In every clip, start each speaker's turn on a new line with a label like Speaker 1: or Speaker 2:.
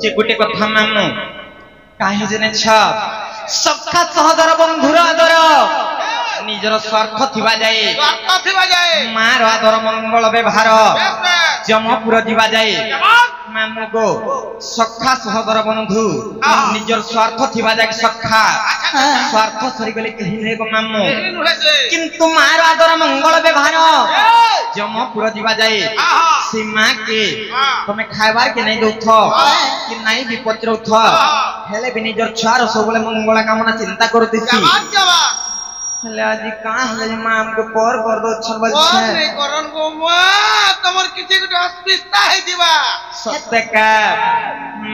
Speaker 1: যে গোটে কথা মামু কাহি জেনে সখা সহদর বন্ধুর আদর নিজর স্বার্থ থিবা যায় মার আদর মঙ্গল ব্যবহার যমপুর দিবা যায় মামু গো সখা সহদর বন্ধু নিজর স্বার্থ থিবা যায় সখা স্বার্থ সরি গলে কেহি নে গো মামু কিন্তু মার আদর মঙ্গল ব্যবহার যমপুর দিবা যায় সে মা কে তুমি খাইবার কে নাই দউথ কি নাই বিপদ রউথ হেলে বি নিজর ছুয়ার সবলে মঙ্গল কামনা চিন্তা করতেছি হেলে আজি কা হেলে মা আমকে পর দো ছন বলছে
Speaker 2: রে করন গো মা তোমার কিছু গুটে অস্পিস্তা হই দিবা
Speaker 1: সত্যকা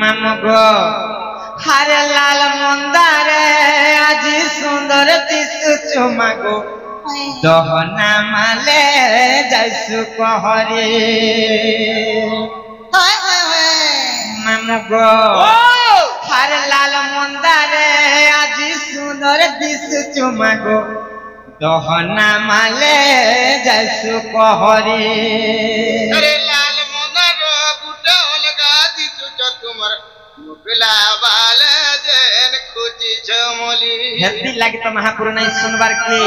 Speaker 1: মামু গো হারে লাল মন্দারে আজি সুন্দর দিশু চুমা গো দহনা মালে যাইসু কহরে মামু গো হারে লাল মন্দারে আজি সুন্দর দিশু চুমা গো দহনা মালে যাইসু কহরে
Speaker 2: আরে লাল মন্দার বুটা লগা দিছু তোমার মুগলা বাল যেন খুঁজি ঝমলি
Speaker 1: হেতি লাগি তো মহাপুর নাই শুনবার কি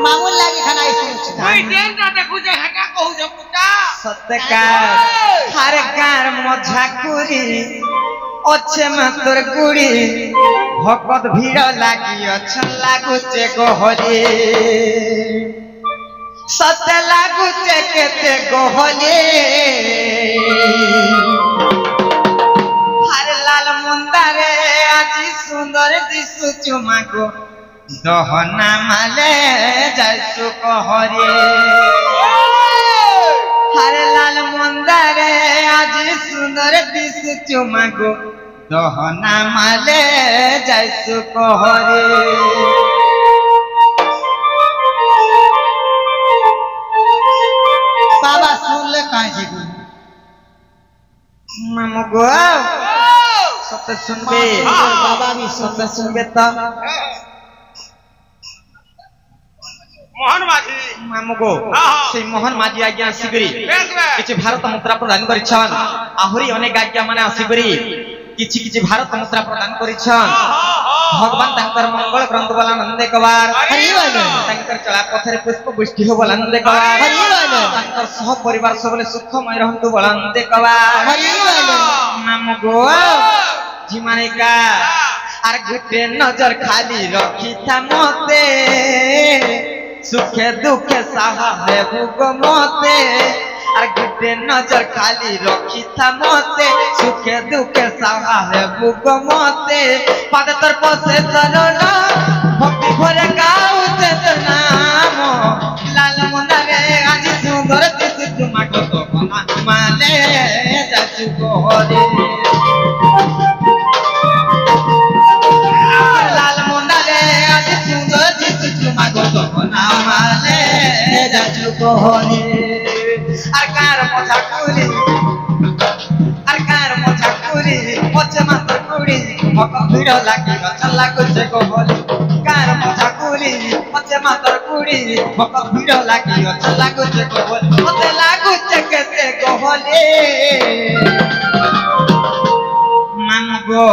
Speaker 3: মামুল লাগি খানা শুনছি
Speaker 2: তুই দেনটা দেখু যে হাকা কহু যে পুতা
Speaker 1: সত্যকা হার গার মজা কুরি অছে মাতর কুড়ি ভকত ভিড় লাগি অছন লাগুছে গহলি সত্য লাগুছে কেতে গহলি হার লাল মন্দারে আজি সুন্দর দিশু চুমা গো দহনা মালে যাইসু কহরে হারে লাল মন্দারে আজি সুন্দর দিশু চুমা গো দহনা মালে যাইসু কহরে
Speaker 3: বাবা শুনলে কাঁদে গো
Speaker 1: মামু গো সত্য শুনবে
Speaker 3: বাবা भी
Speaker 1: সত্য শুনবে তো
Speaker 2: মোহন মাঝি
Speaker 1: মামু গো সেই মোহন মাঝি আজ্ঞা আসিকরি কিছু ভারত মুদ্রা প্রদান করিছন আহুরি অনেক আজ্ঞা মানে আসিকরি কিছু কিছু ভারত মুদ্রা প্রদান করিছন ভগবান তাঙ্কর মঙ্গল গ্রন্থ বলা নন্দে কবার তাঙ্কর চলা পথরে পুষ্প বৃষ্টি হো বলা নন্দে কবার তাঙ্কর সহ পরিবার সবলে সুখময় রহন্তু বলা নন্দে কবার মামু গো জিমানিকা আর গুটে নজর খালি রখিতা মতে সুখে দুঃখে সাহা হেবু গো মতে আর গুটে নজর খালি রখিতা মতে সুখে দুঃখে সাহা হেবু গো মতে পাদে তোর পসে চরণ ভক্তি ভরে গাউতে তোর নাম লাল মন্দারে আজি সুন্দর দিশু চুমা গো দহনা মালে যাইসু কহরে লাল মন্দারে আজি সুন্দর দিশু চুমা গো দহনা মালে যাইসু কহরে আর কার মজা কুরি পছে মাতর কুড়ি মক ভিড় লাগি অচল লাগুছে গহলি কার মজা কুরি পছে মাতর কুড়ি মক ভিড় লাগি অচল লাগুছে গহলি মতে লাগুছে কেতে গহলি মামু গো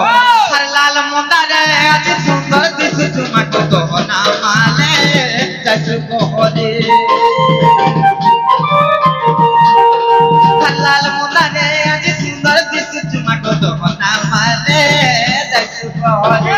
Speaker 1: আর লাল মন্দারে আজি সুন্দর দিশু চুমা গো দহনা মালে যাইসু কহলি লাল মন্দারে আজি সুন্দর দিশু চুমা গো দহনা মালে যাইসু কহলি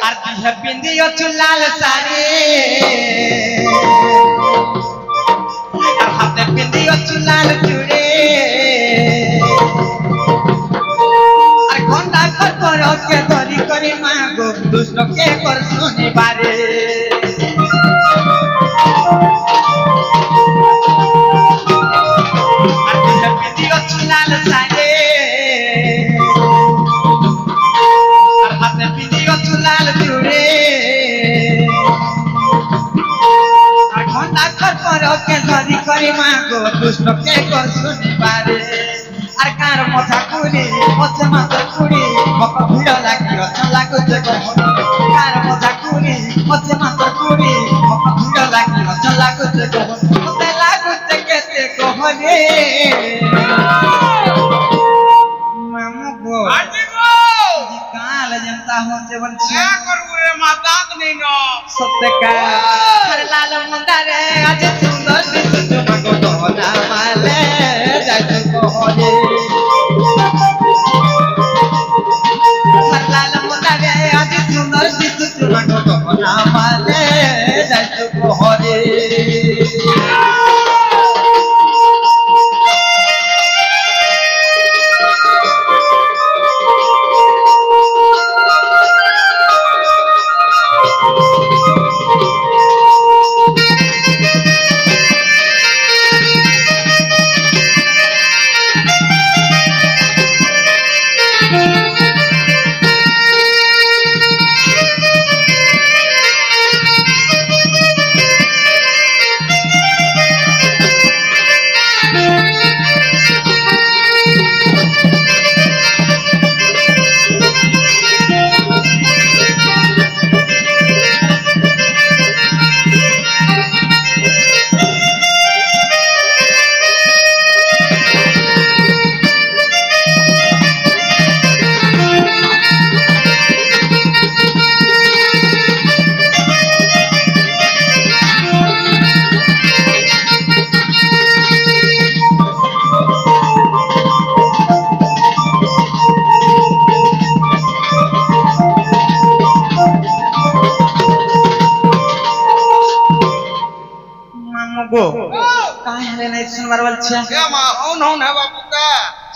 Speaker 1: আর দিহে পিন্দিও চুলাল সারি আর হাতে পিন্দিও চুলাল চুড়ি আর ঘন্টা কর কে ধরি করে দুষ্ট কে কর শুনিবারে আর দুটো পিদিও চুলাল সারে আর হাতে পিদিও চুলাল জুড়ে আর ঘন্টা করকে ধরি করি মাগো দুষ্ট কে কর শুনিবারে আর কার মথা কুড়ি মধ্যে মাথা কুড়ি মক ভিড় লাগি রচন লাগুছে গহন কার মথা কুড়ি মধ্যে মাথা কুড়ি মক ভিড় লাগি রচন লাগুছে গহন মতে লাগুছে কেতে গহনে মামু গো জি কাল जनता हो जीवन
Speaker 2: क्या करू रे माता नहीं नो
Speaker 1: सत्य का हर लाल मुंडारे आज सुंदर दिसु मगो दोना माले जाजु कोहले हर लाल मुंडारे आज सुंदर दिसु मगो दोना माले जाजु कोहले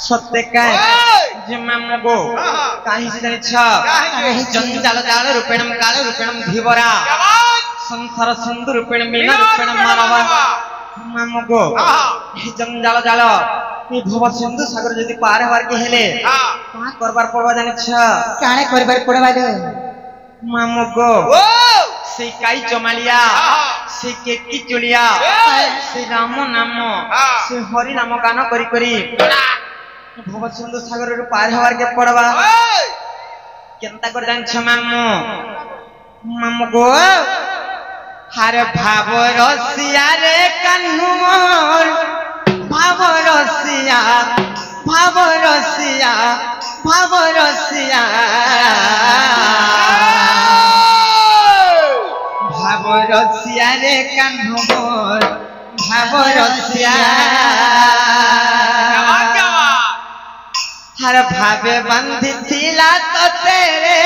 Speaker 1: सत्य काय जे मामू गो काही से जानि छ जंजाल जाल रूपेणम काल रूपेणम धीवरा संसार सिंधु रूपेण मीना रूपेण मानव मामू गो हे जंजाल जाल ए भव सिंधु सागर जदि पार हवार के हेले का करबार पड़वा जानि छ
Speaker 3: काणे करबार पड़वा दे
Speaker 1: मामू गो से काई चमालिया से केकी चुलिया से राम नाम से हरि नाम गान करी करी भव सिंधु सागर रू पार हवार के पड़वा केनता कर जान छ मामू मामू गो हारे भाव रसिया रे कान्हू मोर भाव रसिया भाव रसिया भाव रसिया भाव रसिया रे कान्हू मोर भाव रसिया हर भावे बंधी थिला तो तेरे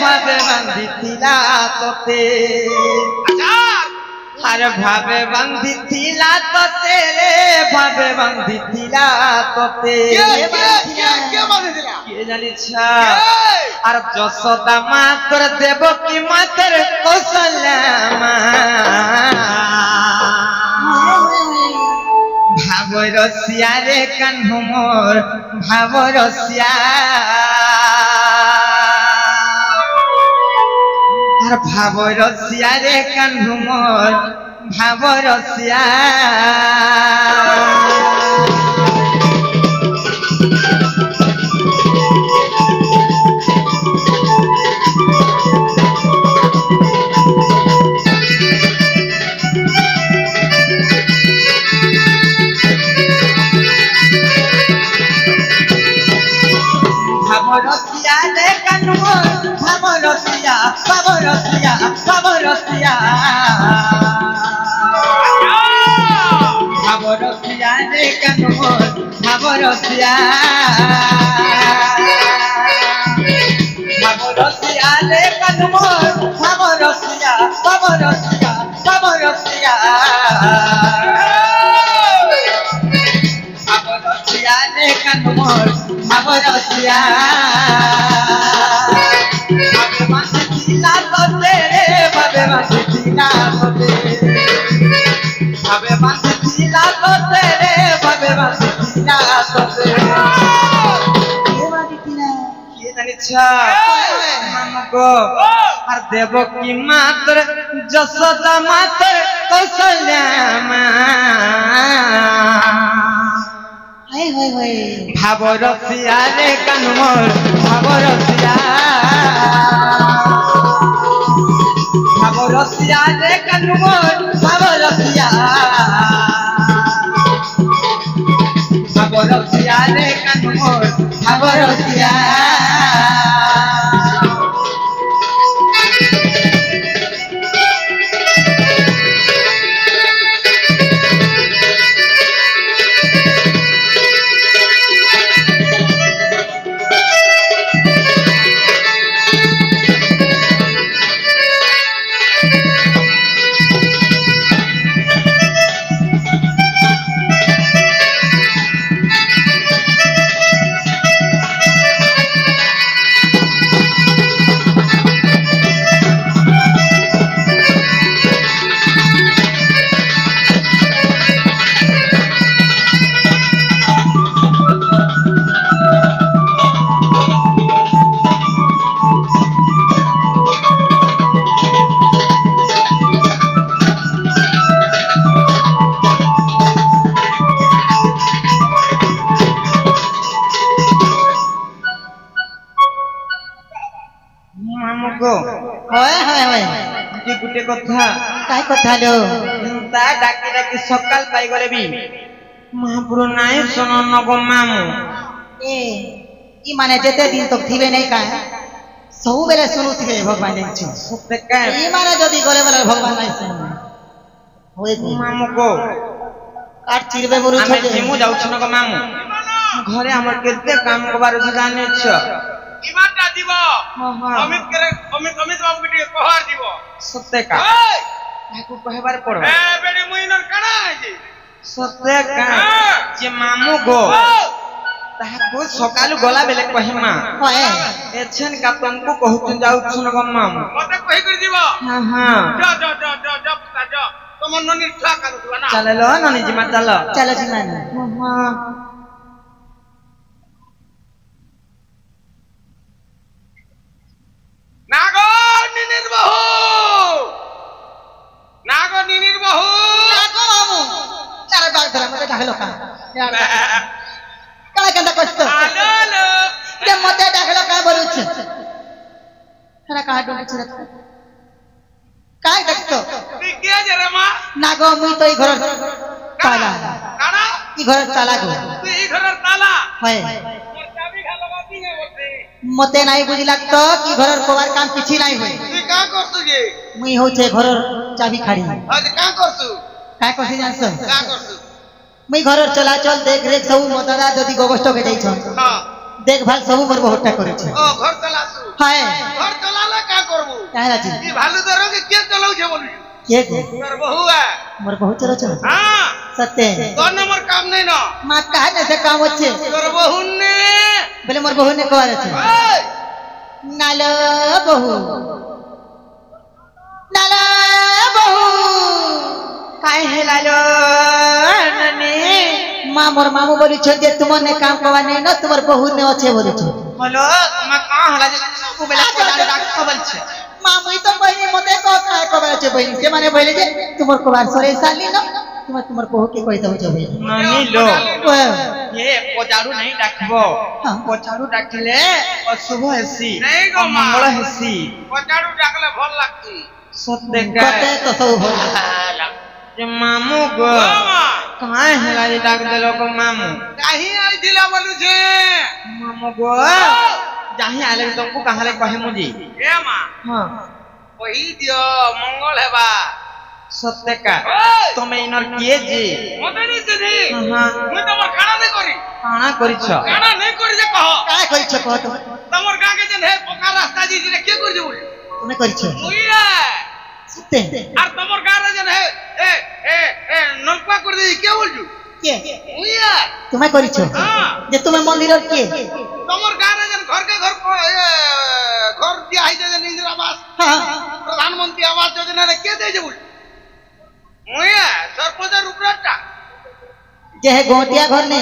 Speaker 1: भावे बंधी थिला तो हर भावे बंधी थिला तो तेरे भावे बंधी थिला तो के जानी छा और जसोदा मा तोर देवकी मा तोर कौशल्या मा भाव रसिया रे कान्हू मोर भाव रसिया और भाव रसिया रे कान्हू मोर भाव रसिया रसिया रे कान्हू मोर भाव रसिया भाव रसिया भाव रसिया भाव रसिया रे कान्हू मोर भाव रसिया भाव रसिया रे कान्हू मोर भाव रसिया भाव रसिया भाव रसिया भाव रसिया रे कान्हू मोर भाव रसिया ଥିଲା ତତେ ଭାବେ ବାସିଥିଲା ତତେ ଭାବେ ବାସିଥିଲା ତତେ ଭାବେ ବାସିଥିଲା ତତେ କିଏ ଜାଣିଛ ମାମୁଗୋ আর দেবকী মাতর যশোদা মাতর কৌশল্যা মা ভাব রসিয়া রে কানুমর ভাব রসিয়া রে কানুমর ভাব রসিয়া রে কানুমর ভাব রসিয়া গোটে কথা কাই কথা লো তা ডাকি ডাকি সকাল পাই গলে বি মহাপুর নাই শোন নব মামু ই মানে যেতে দিন তো থিবে নাই কা সবু বেলে শুনুথিবে ভগবান জানছ সত্যি কা ই মানে যদি গলে বলে ভগবান নাই শুন হই মামু গো কাট চিরবে বলু ছ আমি জিমু যাউছ নব মামু ঘরে আমার কেতে কাম কবার আছে জানিছ ইমানটা দিব অমিত বাবু কে কহার দিব সত্যি কা তাকু কহবার পড়ো বেডি মুইনর কানা আছে সত্যি কা যে মামু গো তাকু সকাল গলা বেলে কহিমা হয় এছেন কা তমকু কহুতু যাউছু ন গম মামু মতে কহি করে দিব হ্যাঁ হ্যাঁ যা পুতা যা তোমার ননি ঠা কালু না চলো ননি জিমা চলো জিমা হ্যাঁ নাগো নিনির বহু নাগো মামু আরে বাগ ধরে মতে ডাকলো কা কালা কেন কষ্ট আলো যে মতে ডাকলো কা বলুছ সারা কা ডুবছে কাই দেখতো তুই কি আছে রে মা নাগো মুই তো এই ঘর তালা কানা এই ঘর তালা গো তুই এই ঘরের তালা হয় মতে নাই বুঝি লাগতো কি ঘরের কোবার কাম কিছু নাই হই তুই কা করছু গে মুই হচ্ছে ঘরের চাবি খাড়ি আজ কা করছু কা করছি জানছ কা করছু মুই ঘরের চলাচল দেখ রেখ সব মতাদা যদি গোবষ্ট কে যাইছ হ্যাঁ দেখভাল সব মোর বহুটা করেছে ও ঘর চলাছু হ্যাঁ ঘর চলালে কা করবু কাই রাজি ই ভালো দরকে কে চলাউছে বলি কে গো মোর বহু মোর বহু চলাছ হ্যাঁ সত্যি তোর না মোর কাম নাই না মা কাহে না সে কাম হচ্ছে তোর বহু নে বলে মোর বহু নে কোয়ার আছে নালো বহু কাই হেলালো ননি মা মোর মামু বলিছ যে তোমার নে কাম করবা নাই না তোমার বহু নে আছে বলিছ বলো মা কা হলা যে সব বেলা কোলালে রাখো বলছে মামুই তো বইনি মতে তো কাই কবার আছে বইনি যে মানে বলে যে তোমার কোবার সরে সালি না তোমার বহু के কই দাও যাবে ননি লো ये पोचाड़ू नहीं डाकबो पोचाड़ू डाकले अशुभ हेसी नहीं गो मंगल हेसी पोचाड़ू डाकले भल लागती सत्य कते तो सब भल जे मामू गो काहे हेलाई डाक देलो को मामू काहे आई दिला बोलू छे मामू गो जाही आले तुमको कहाले कहे मुजी ए मां हां वही दियो मंगल हेबा सत्य का তুমি ইনর কিয়ে জি মতে নি জি हां মুই তোমার খানা নে করি খানা করিছ খানা নে করি যে কহ কাই করিছ কহ তো তোমার গাকে যে হে পোকা রাস্তা জি রে কে করি বলি তুমি করিছ মুই রে সত্য আর তোমার গারে যে হে এ নলপা করে দি কে বলছু কে মুই রে তুমি করিছ যে তুমি মন্দিরের কে তোমার গারে যে ঘর কে ঘর
Speaker 2: ঘর দিয়া হইছে যে নিজের আবাস প্রধানমন্ত্রী আবাস যোজনারে কে দেইছে বল মুয়া সরপঞ্চের উপরটা
Speaker 3: যে হে গোটিয়া ঘর নে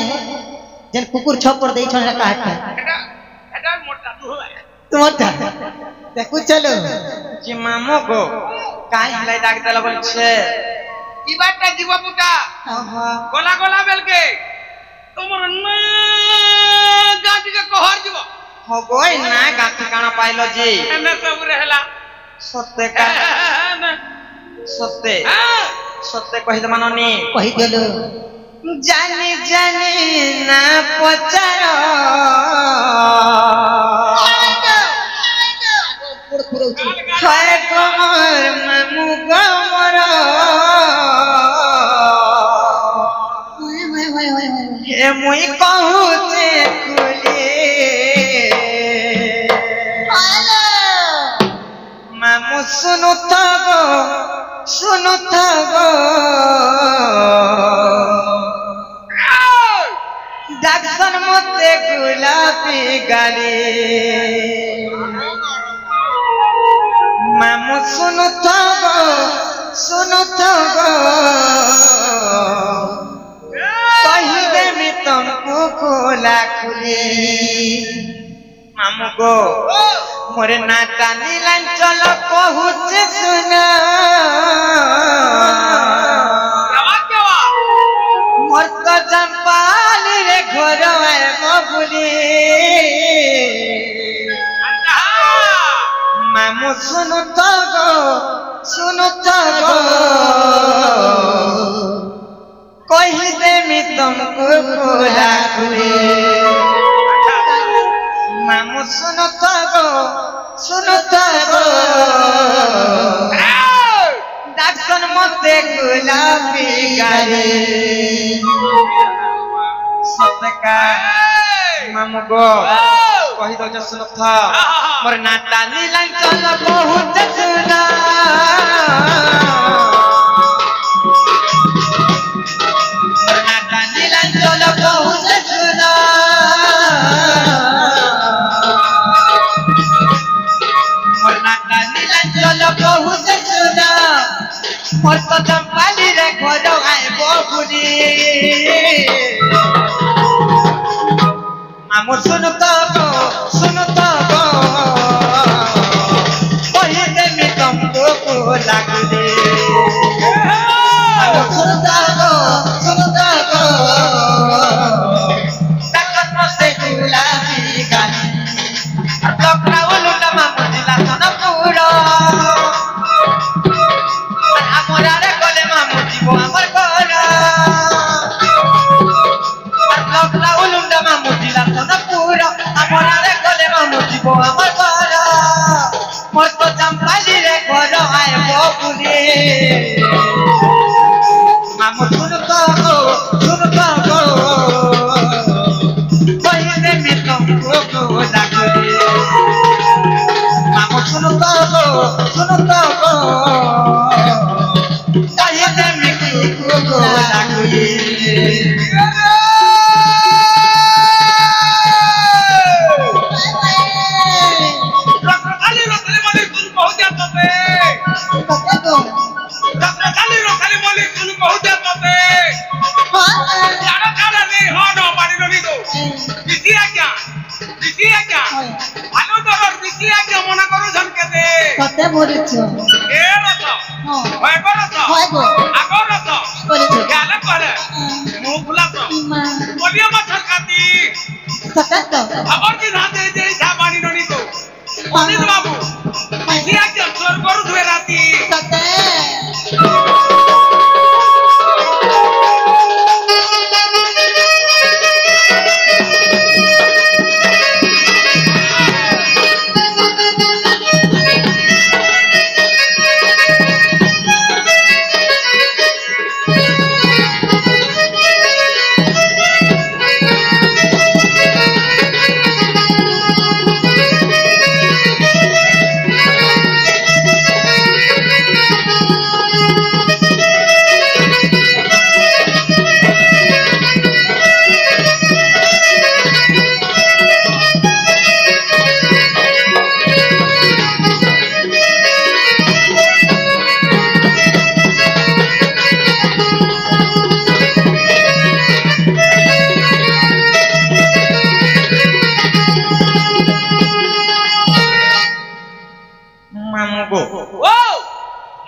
Speaker 3: যেন কুকুর ছপর দেই ছনে কাটা
Speaker 2: এটা এটা মোটা তু হয়
Speaker 3: তোমারটা দেখু চলো
Speaker 1: যে মামু গো কাই লাই ডাক দেলা বলছে
Speaker 2: ইবারটা দিব পুটা গলা গলা বেলকে তোমার না গাটিকে কহর দিব
Speaker 1: হগই না গাঁথি কানা পাইল জি
Speaker 2: এনে সবরে হেলা
Speaker 1: সত্যে কা সত্যে সত্যে কহি দে মাননি
Speaker 3: কহি দেলো
Speaker 1: জানি জানি না পচার হয় কমর মামু গমর হে মুই কহুছে খুলি মামু শুনু থাকো ডাকসন মতে গোলাপি গালি মামু শুনু থাকো কহিবে মি তমকু খোলা খুলি মামু গো মোরে না টানি লাঞ্চল কহুছে শুনা মোর তো জম্পালি রে ঘর ববুলি মামু শুনু থাকো কহি দেমি তমকু খোলা খুলি মামু শুনু থাকো ডাকসন মতে গোলাপি গালি সতকা মামু গো কহি দউছ শুনু থা মোর নাটা নীলাঞ্চল কহুছে শুনা মোর নাটা নীলাঞ্চল কহুছে শুনা মোর নাটা নীলাঞ্চল কহুছে শুনা মোর তো চম্পালি রে ঘর আইব বুড়ি মামু শুনু তো কহি দেমি তমকু খোলা খুলি মামু শুনু তো ডাকত মতে গোলাপি গালি লোকরা উলুটা মামু দিলা সনপুর আমরা রে গলে মামু দিব আমার ঘর লোকরা উলুটা মামু দিলা সনপুর আমরা রে গলে মামু দিব আমার ঘর মোর তো চম্পালি রে ঘর আইব বুলি মামু শুনু তো কহি দেমি তমকু খোলা খুলি মামু শুনু তো কহি দেমি তমকু খোলা খুলি
Speaker 3: কতে বলিছ
Speaker 2: বাবু রাতি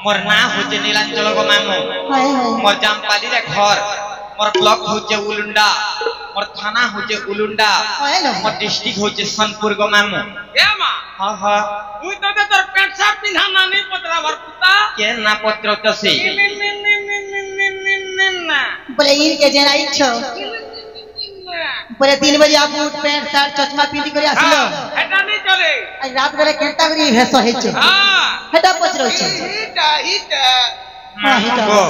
Speaker 1: मोर ना होचे नीलांचल गो मामू
Speaker 3: हाय हाय
Speaker 1: मोर जामपाली रे घर मोर ब्लॉक होचे उलुंडा मोर थाना होचे उलुंडा
Speaker 3: हाय लो
Speaker 1: मोर डिस्ट्रिक्ट होचे सोनपुर गो मामू
Speaker 2: ए मा
Speaker 1: हां हां
Speaker 2: मुई तो तोर पेंट शर्ट पिन्हा ना नहीं पतरा भर पुता
Speaker 1: के ना पत्र तसे
Speaker 2: ना
Speaker 3: बोले इनके जेना इच्छो बोले 3 बजे आप उठ पैंट शर्ट चश्मा पिंदी करे आसिलो
Speaker 2: हेटा नहीं चले
Speaker 3: आज रात बेले केंता करी भेस हेचे
Speaker 2: हां
Speaker 3: हेटा पचरो छे
Speaker 2: हिटा
Speaker 1: गो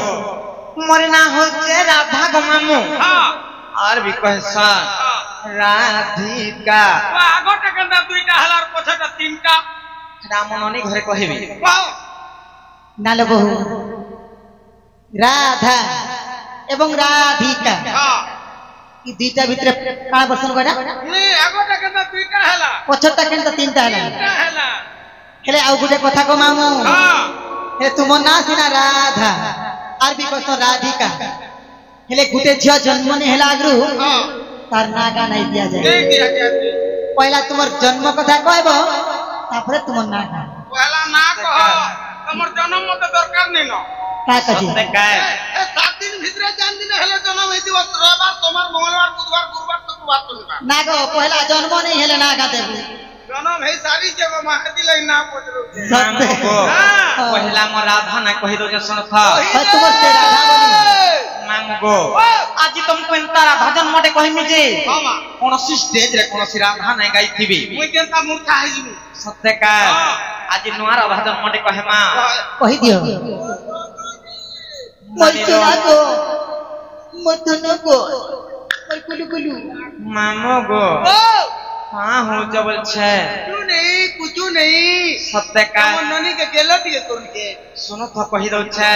Speaker 1: मोर ना होचे राधा गो मामू
Speaker 2: हां
Speaker 1: और भी कहसा राधिका
Speaker 2: वा आगोटा कंदा दुईटा हलार पछटा तीनटा
Speaker 1: रामननी घरे कहबी
Speaker 2: वाओ
Speaker 3: नालो बहु राधा एवं राधिका
Speaker 2: हां
Speaker 3: ई दुईटा भितरे का बसन गडा
Speaker 2: नहीं आगोटा कंदा दुईटा हला
Speaker 3: पछटा केनता तीनटा हला
Speaker 2: तीनटा हला
Speaker 3: हेले आउ गुटे कथा को मामू
Speaker 2: हां
Speaker 3: हे तुम ना सिना राधा आर भी कहतो राधिका हेले गुटे झिया जन्म ने हेला आगरु
Speaker 2: हां
Speaker 3: तार नागा नहीं दिया जाए
Speaker 2: देख दिया क्या
Speaker 3: पहला तुमर जन्म कथा कहबो तापरे तुमर नागा
Speaker 2: पहला ना कह तमर जन्म मते दरकार नहीं न
Speaker 3: का कजी
Speaker 1: सत्य काय
Speaker 2: ए 7 दिन भितरे जान दिन हेले जन्म हे दिवस रविवार सोमवार मंगलवार बुधवार गुरुवार शुक्रवार शनिवार
Speaker 3: नागो पहला जन्म नहीं हेले नागा देबू
Speaker 2: जन्म हे सारी जगह मा दिलै ना पचरो
Speaker 1: मामू गो
Speaker 2: हां
Speaker 1: पहिला मोर राधा ना कहि दो जे सुन था
Speaker 3: तुमर से राधा बोली
Speaker 1: मामू गो आज तुमको एंता राधा जन्म मटे कहमी जे
Speaker 2: मामा
Speaker 1: कोनोसी स्टेज रे कोनोसी राधा ना गाई थिबी
Speaker 2: मुई केनता मूर्खा है जिमु
Speaker 1: सत्य काय आज नुआ राधा जन्म मटे कहमा
Speaker 3: कहि दियो मोर सुना को मथन को मोर कुलु कुलु
Speaker 1: मामू गो
Speaker 2: ओ
Speaker 1: हां हो जबल छे
Speaker 2: कुछ नहीं
Speaker 1: सत्य काय
Speaker 2: हमर ननी के गेलत ये तोर के
Speaker 1: सुनो तो कहि दो छे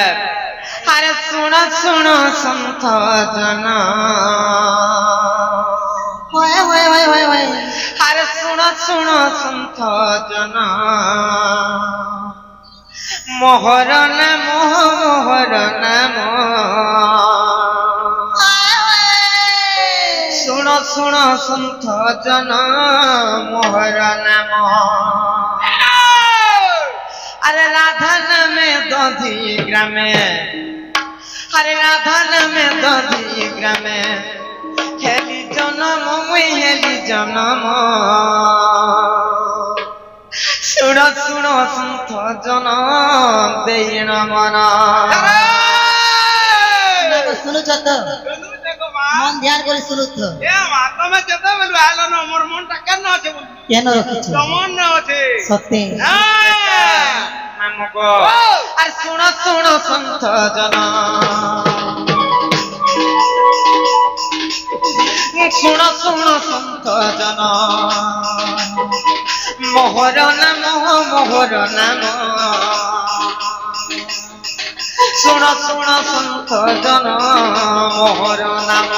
Speaker 1: अरे सुनो सुनो संत जना
Speaker 3: होय होय होय होय होय
Speaker 1: अरे सुनो सुनो संत जना मोहर नाम सुनो सुनो संत जना मोहर नाम अरे राधा नामे दधी ग्रामे अरे राधा नामे दधी ग्रामे हेली जन्म मुई हेली जन्म सुनो सुनो संत जन देन मन
Speaker 3: नागो सुनु छत
Speaker 2: सुनु देखो मा
Speaker 3: मन ध्यान करे सुनु तो
Speaker 2: ए मा तमे जते बेलु आलो न मोर मन टा केन আছে বল
Speaker 3: केन रखिछ
Speaker 2: तमन न আছে
Speaker 3: सत्य
Speaker 1: हमको अरे सुनो सुनो संत जन सुनो सुनो संत जन मोहर नाम सुनो सुनो संत जन मोहर नाम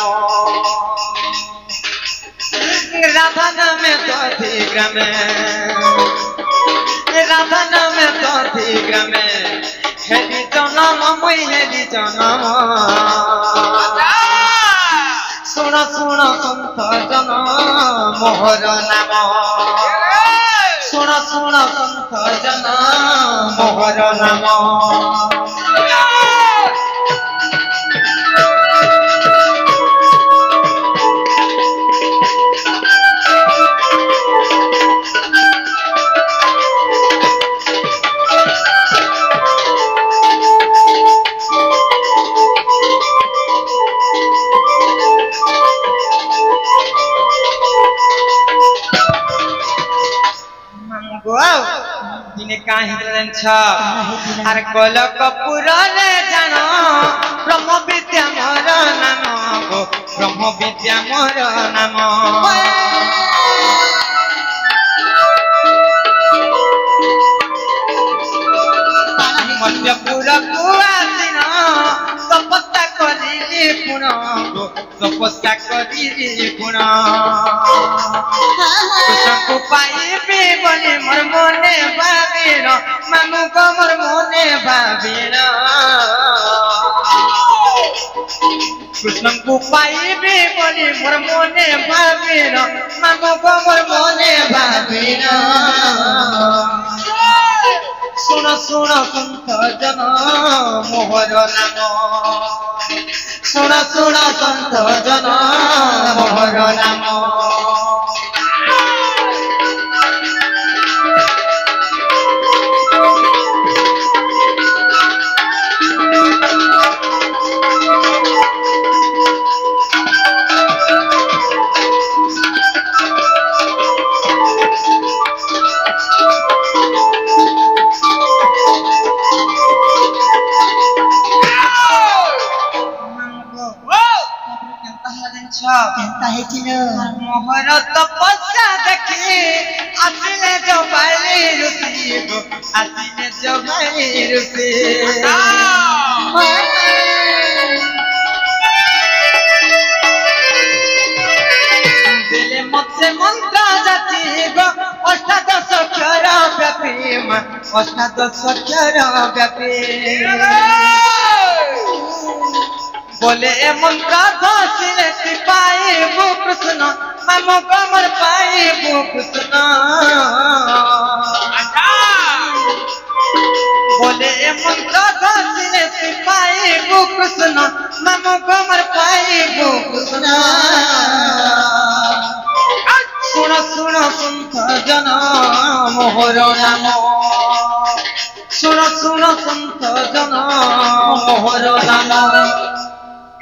Speaker 1: राधा नामे दधी ग्रामे राधा नामे दधी ग्रामे हेली जन्म मुई हेली जन्म सुनो सुनो संत जन मोहर नाम सुनो सुनो संत जन मोहर नाम दिने काहे दिलन छ अरे कोल कपूर रे जानो ब्रह्म विद्या मोर नाम गो ब्रह्म विद्या मोर नाम मध्यपुर कुआसिन तपस्या करी पुण गो तपस्या करी पुण कृष्णको पाइबे बोले मोर मने भाबिन मामुको मोर मने भाबिन कृष्णको पाइबे बोले मोर मने भाबिन मामुको मोर मने भाबिन ଶୁଣ ଶୁଣ ସନ୍ଥ ଜନ ମୋହର ନାମ ଶୁଣ ଶୁଣ ସନ୍ଥ ଜନ ମୋହର ନାମ मोहर तपस्या देखी आसिले जबाई ऋषि आसिले जबाई ऋषि दिले मत्स्य मंत्र जाति अष्टादश अक्षर व्यापी अष्टादश अक्षर व्यापी बोले ए मंत्र घोषिले सिपाही भू कृष्ण हम कमर पाई भू कृष्ण बोले ए मंत्र घोषिले सिपाही भू कृष्ण हम कमर पाई भू कृष्ण सुन सुन सन्थ जन मोहर नाम सुन सुन सन्थ जन मोहर नाम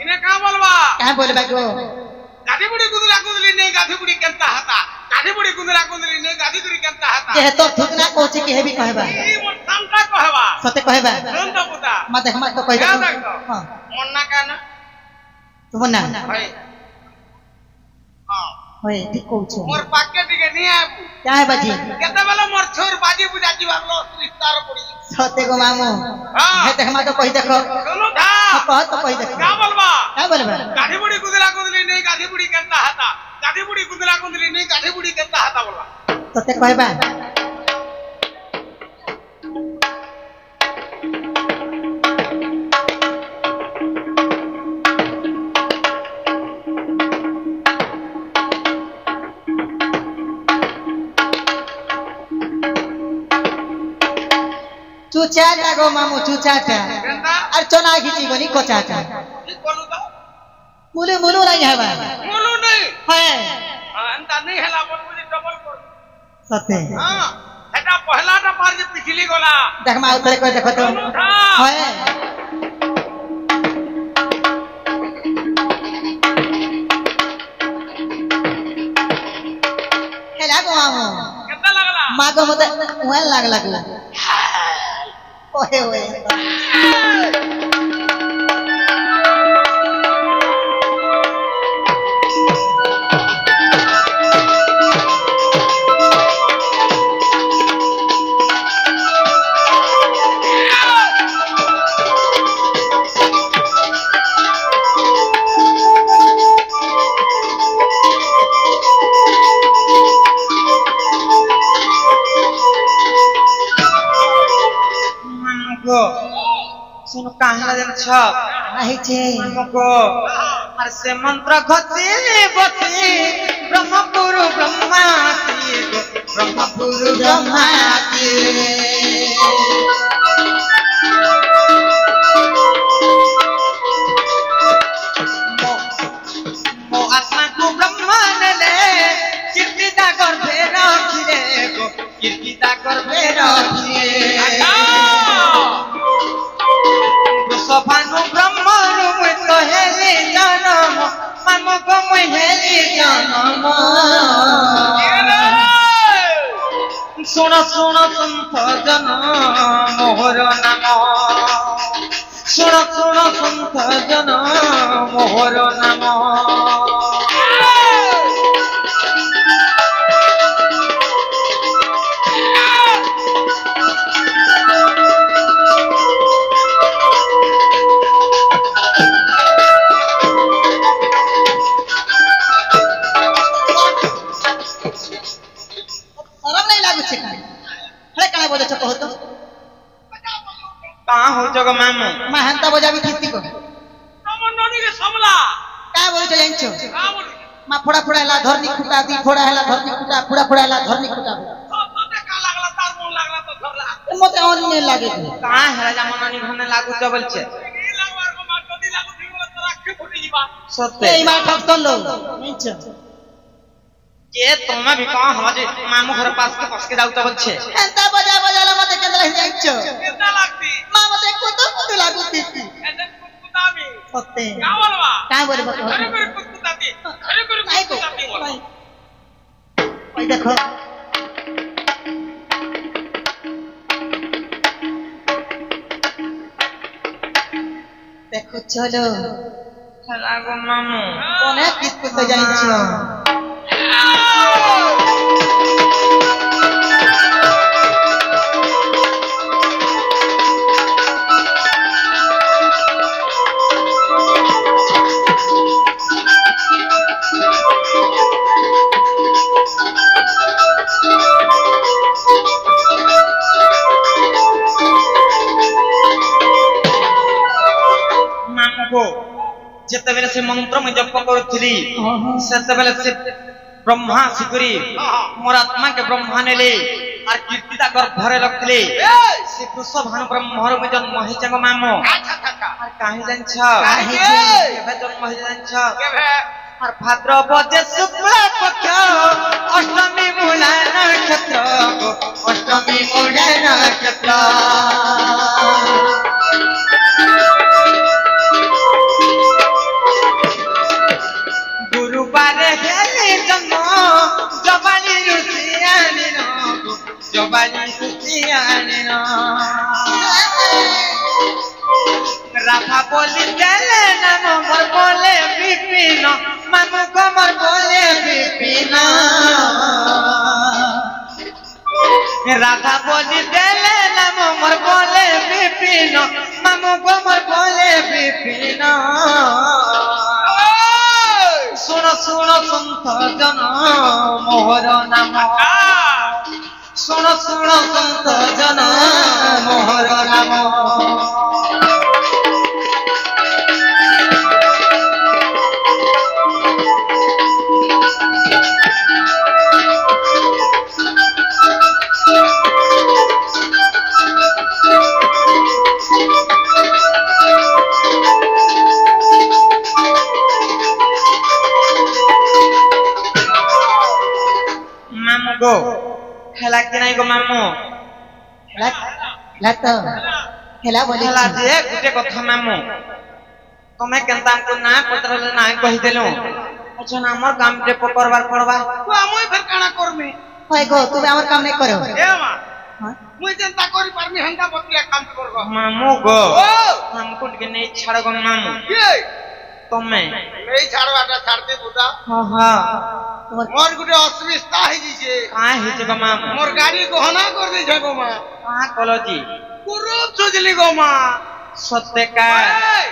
Speaker 2: इने का बोलबा
Speaker 3: क्या बोलबा को
Speaker 2: गाधी बुड़ी गुदला गुदली नहीं गाधी बुड़ी केनता हाता गाधी बुड़ी गुदला गुदली नहीं गाधी बुड़ी केनता हाता
Speaker 3: जे तो थुकना कोचे के हेबी कहबा
Speaker 2: ई मोर सांता कहबा
Speaker 3: सते कहबा
Speaker 2: नंद पुता
Speaker 3: मा देख मा तो कह दे हां
Speaker 2: मन्ना का ना
Speaker 3: तुम ना
Speaker 2: भाई हां
Speaker 3: होय ठीक कहू
Speaker 2: मोर पाके टिके नहीं आबू
Speaker 3: क्या है बाजी
Speaker 2: केते बेला मोर छोर बाजी बुझा जीवालो विस्तार पड़ी
Speaker 3: सते को मामू
Speaker 2: हां
Speaker 3: हे देख मा तो कह देखो
Speaker 2: सुनो था
Speaker 3: कह तो कह देखो
Speaker 2: का बोलबा
Speaker 3: क्या बोलबा
Speaker 2: गाधी बुड़ी गुदला गुदली नहीं गाधी बुड़ी केनता हाता गाधी बुड़ी गुदला गुदली नहीं गाधी बुड़ी केनता हाता बोलबा
Speaker 3: सते कहबा चुचाटा गो मामू चुचाटा
Speaker 2: केनता
Speaker 3: और चना घिची गनी कोचाटा
Speaker 2: ठीक बोलू तो
Speaker 3: मुलु मुलु नहीं हवा
Speaker 2: बोलू नहीं
Speaker 3: है
Speaker 2: अंता नहीं हैला बोल मुझे डबल बोल
Speaker 3: सते
Speaker 2: हां एटा पहला टा पार जे पिछली गोला
Speaker 3: देख मा उतरे कोई देखो तो है हेला गो मामू
Speaker 2: केतना लगला
Speaker 3: मा को मते उहन लागला ओए ओए
Speaker 1: सुन कहाँ जन छ
Speaker 3: नहीं छे
Speaker 1: हमको हर से मंत्र घसी बसी ब्रह्मपुरु ब्रह्माती ब्रह्मपुरु ब्रह्माती मो आत्मा को ब्रह्मांड ले कीर्तिता गर्भे रखिले को कीर्तिता गर्भे रखिले सभानु ब्रह्मनु तो हेली जनम मामको मुई हेली जनम सुन सुन सन्थ जन मोहर नाम सुन सुन सन्थ जन मोहर नाम कहाँ हो जग मामू
Speaker 3: मैं हंता बजाबी थीती को
Speaker 2: तमन ननी रे समला
Speaker 3: का बोल तो जानछो
Speaker 2: का बोल
Speaker 3: मा फोड़ा फोड़ा हला धरनी खुटा दी फोड़ा हला धरनी खुटा फोड़ा फोड़ा हला धरनी खुटा
Speaker 2: तो का लागला तार मन लागला तो धरला
Speaker 3: মতে অন্য লাগে
Speaker 1: কাঁ হেলা জামনানি ঘনে লাগুতে বলছে সত্যি
Speaker 3: এই মা ঠক চললো নিচ
Speaker 1: যে তোমা ভি কাঁ হলা যে মামু ঘর পাসকে যাউতে বলছে
Speaker 3: এন্তা বজা বজালা মতে কেন লাগি যাইছো
Speaker 2: কেনা লাগতি
Speaker 3: মা মতে কত কত লাগুতি
Speaker 2: এতে কুকুতামি
Speaker 3: সত্যি
Speaker 2: কা বলবা
Speaker 3: কাই বলবো
Speaker 2: আরে করে কুকুতামি আরে করে
Speaker 3: নাই তো
Speaker 2: কুকুতামি বল
Speaker 3: ওই দেখো দেখো চলো
Speaker 1: হেলা গো মামু
Speaker 3: অনেক কিছু করতে যাইছো
Speaker 1: যেতবেলে সে মন্ত্র মু জপ করুଥିଲି সেতবেলে সে ব্রহ্মা শিকরি মোর আত্মাকে ব্রহ্মা নেলে আর কীর্তিতা গর্ভরে রখলে সে কৃষ্ণভানু ব্রহ্মর মু জন্ম হয়েছে গো মামু
Speaker 2: আচ্ছা আচ্ছা
Speaker 1: আর কাহি জানছ
Speaker 2: কাহিছে?
Speaker 1: কেবে জন্ম হয়েছে জানছ
Speaker 2: কেবে
Speaker 1: আর ভাদ্রপদে শুক্ল পক্ষ অষ্টমী মূলা নক্ষত্র অষ্টমী মূলা নক্ষত্র গুরুবারে হেলে জন্ম জবানি রুচিয়ানি জবানি রুচিয়ানি রাধা বলি দেলে নাম মোর বলে বিপিন মামু কমর বলে বিপিন রাধা বলি দেলে নাম মোর বলে বিপিন মামু কমর বলে বিপিন শুন শুন সন্ত জন মোহর নাম শুন শুন সন্ত জন মোহর নাম মামু গো হেলা কি নাই গো মামু
Speaker 3: হেলা তো হেলা বলি
Speaker 1: হেলা যে গুটে কথা মামু তুমি কেনতা আমকু না পত্রলে না কহি দেলু আচ্ছা আমার কাম তে করবার পড়বা
Speaker 2: তো আমি ফের কানা করমি
Speaker 3: হয় গো তুমি আমার কাম নাই করো
Speaker 2: এ মা মুই চিন্তা করি পারমি হঙ্গা বতলে কাম করব
Speaker 1: মামু গো
Speaker 2: ও
Speaker 1: আমকু কে নেই ছাড় গো মামু
Speaker 2: কি
Speaker 1: তুমি
Speaker 2: এই ছাড়বাটা ছাড়তে বুদা
Speaker 1: হ্যাঁ
Speaker 3: তোমার
Speaker 2: মোর গুটে অসুবিধা হই দিছে
Speaker 1: কাই হইছে গো মামু
Speaker 2: মোর গাড়ি গহনা করে দিছে গো মা
Speaker 1: কা কলজি
Speaker 2: কুরুপ সুজলি গো মা
Speaker 1: সত্যে কা
Speaker 2: এই